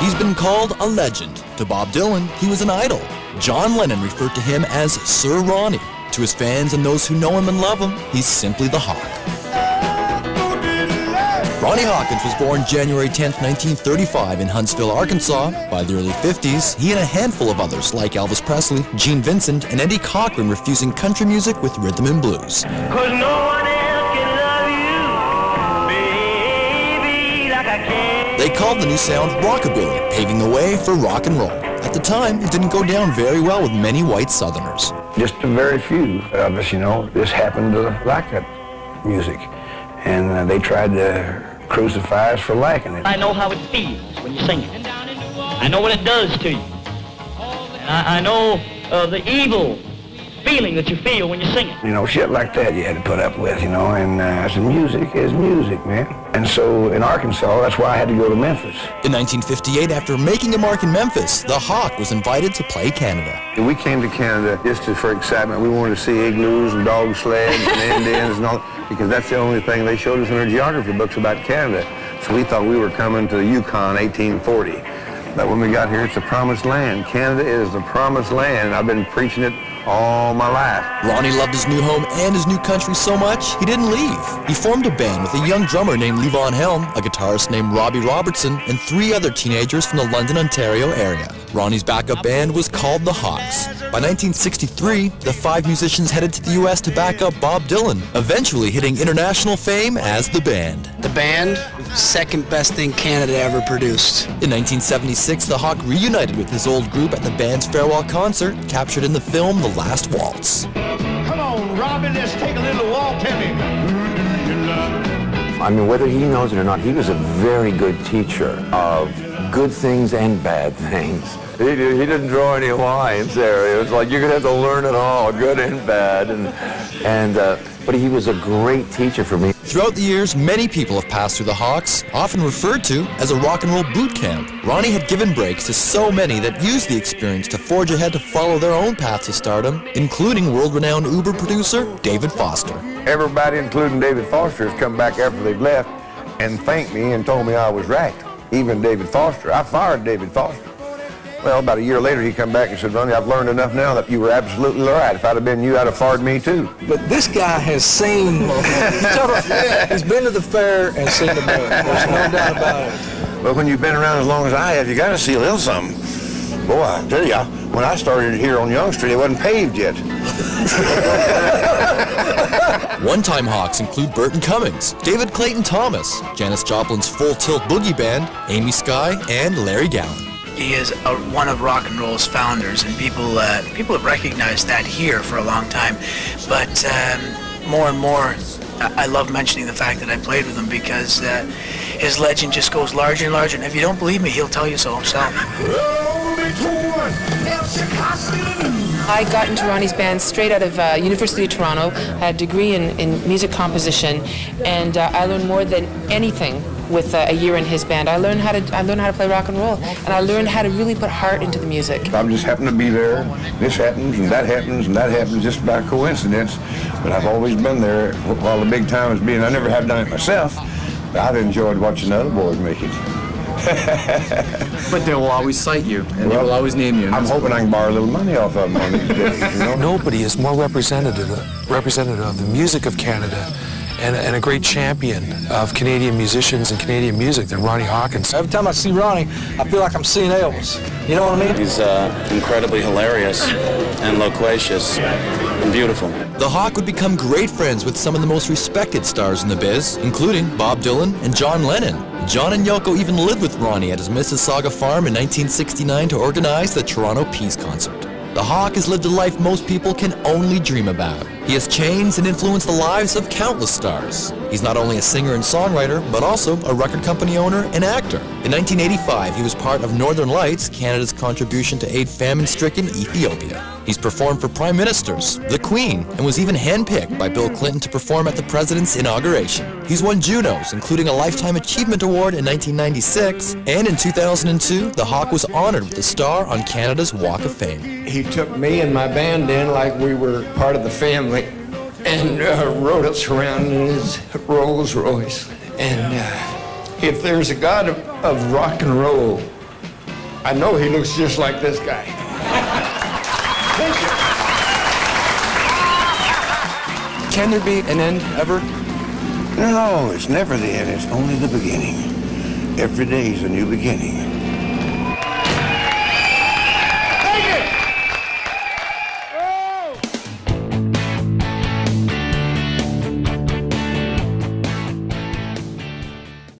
He's been called a legend. To Bob Dylan, he was an idol. John Lennon referred to him as Sir Ronnie. To his fans and those who know him and love him, he's simply the Hawk. Ronnie Hawkins was born January 10, 1935 in Huntsville, Arkansas. By the early 50s, he and a handful of others like Elvis Presley, Gene Vincent, and Eddie Cochran were fusing country music with rhythm and blues. 'Cause no one else can love you, baby, like I can. They called the new sound rockabilly, paving the way for rock and roll. At the time, it didn't go down very well with many white Southerners. Just a very few of us, just happened to like that music. And they tried to crucify us for liking it. I know how it feels when you sing it. I know what it does to you. I know the evil feeling that you feel when you sing it. Shit like that you had to put up with, and I said, music is music, man. And so in Arkansas, that's why I had to go to Memphis. In 1958, after making a mark in Memphis, the Hawk was invited to play Canada. We came to Canada just for excitement. We wanted to see igloos and dog sleds and Indians and all, because that's the only thing they showed us in their geography books about Canada. So we thought we were coming to the Yukon 1840. But when we got here, it's the promised land. Canada is the promised land. I've been preaching it all my life. Ronnie loved his new home and his new country so much, he didn't leave. He formed a band with a young drummer named Levon Helm, a guitarist named Robbie Robertson, and 3 other teenagers from the London, Ontario area. Ronnie's backup band was called the Hawks. By 1963, the 5 musicians headed to the U.S. to back up Bob Dylan, eventually hitting international fame as the band. The band, second best thing Canada ever produced. In 1976, the Hawk reunited with his old group at the band's farewell concert, captured in the film The Last Waltz. Come on, Robbie, let's take a little walk, tell me. I mean, whether he knows it or not, he was a very good teacher of good things and bad things. He didn't draw any lines there. It was like you're going to have to learn it all, good and bad. But he was a great teacher for me. Throughout the years, many people have passed through the Hawks, often referred to as a rock and roll boot camp. Ronnie had given breaks to so many that used the experience to forge ahead to follow their own path to stardom, including world-renowned Uber producer David Foster. Everybody, including David Foster, has come back after they've left and thanked me and told me I was right. Even David Foster. I fired David Foster. Well, about a year later, he come back and said, Ronnie, I've learned enough now that you were absolutely right. If I'd have been you, I'd have fired me too. But this guy has seen, he's been to the fair and seen the band. There's no doubt about it. But when you've been around as long as I have, you got to see a little something. Boy, I tell you, when I started here on Young Street, it wasn't paved yet. One-time Hawks include Burton Cummings, David Clayton Thomas, Janis Joplin's Full Tilt Boogie Band, Amy Skye, and Larry Gowan. He is one of rock and roll's founders, and people have recognized that here for a long time. But more and more, I love mentioning the fact that I played with him because his legend just goes larger and larger. And if you don't believe me, he'll tell you so himself. I got into Ronnie's band straight out of University of Toronto. I had a degree in music composition, and I learned more than anything with a year in his band. I learned how to play rock and roll, and I learned how to really put heart into the music. I just happen to be there. This happens, and that happens, and that happens just by coincidence. But I've always been there while the big time has been. I never have done it myself, but I've enjoyed watching other boys make it. But they will always cite you, and they will always name you. I'm hoping I can borrow a little money off of them on these days, Nobody is more representative of the music of Canada and a great champion of Canadian musicians and Canadian music than Ronnie Hawkins. Every time I see Ronnie, I feel like I'm seeing Elvis. You know what I mean? He's incredibly hilarious and loquacious and beautiful. The Hawk would become great friends with some of the most respected stars in the biz, including Bob Dylan and John Lennon. John and Yoko even lived with Ronnie at his Mississauga farm in 1969 to organize the Toronto Peace Concert. The Hawk has lived a life most people can only dream about. He has changed and influenced the lives of countless stars. He's not only a singer and songwriter, but also a record company owner and actor. In 1985, he was part of Northern Lights, Canada's contribution to aid famine-stricken Ethiopia. He's performed for prime ministers, the Queen, and was even handpicked by Bill Clinton to perform at the president's inauguration. He's won Junos, including a Lifetime Achievement Award in 1996, and in 2002, the Hawk was honored with a star on Canada's Walk of Fame. He took me and my band in like we were part of the family and rode us around in his Rolls Royce. And if there's a God of rock and roll, I know he looks just like this guy. Can there be an end ever? No, it's never the end. It's only the beginning. Every day is a new beginning.